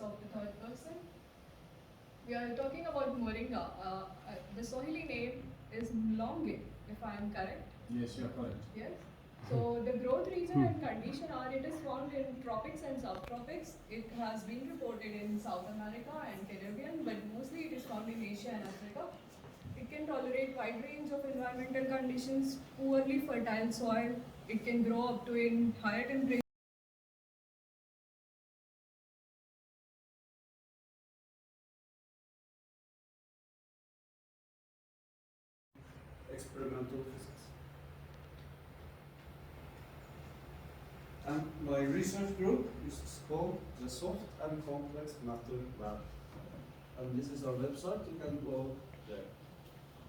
of the third person. We are talking about moringa. The Swahili name is mlonge, if I am correct. Yes, you are correct. Yes. So the growth region and condition are, it is found in tropics and subtropics. It has been reported in South America and Caribbean, but mostly it is found in Asia and Africa. It can tolerate wide range of environmental conditions, poorly fertile soil. It can grow up to in higher temperature. Experimental physics. And my research group is called the Soft and Complex Matter Lab. And this is our website. You can go there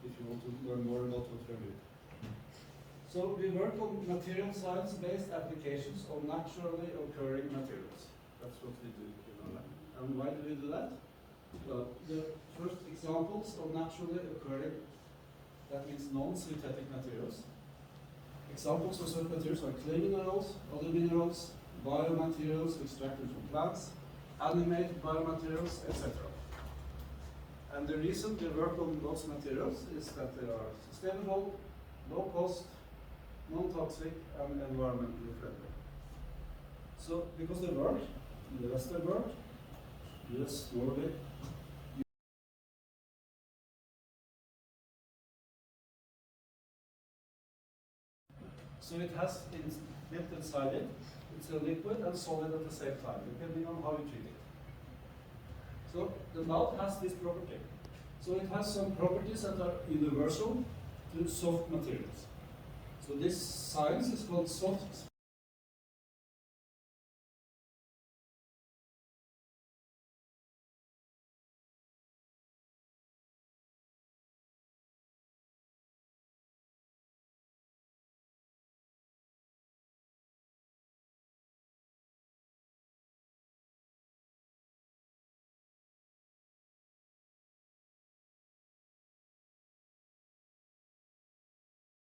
if you want to learn more about what we're doing. So we work on material science-based applications of naturally occurring materials. That's what we do in our lab. And why do we do that? Well, the first examples of naturally occurring, that means non-synthetic materials. Examples of such materials are clay minerals, other minerals, biomaterials extracted from plants, animated biomaterials, etc. And the reason we work on those materials is that they are sustainable, low cost, non-toxic, and environmentally friendly. So, because they work in the Western world, US, Norway, so it has built inside it. It's a liquid and solid at the same time, depending on how you treat it. So the mouth has this property. So it has some properties that are universal to soft materials. So this science is called soft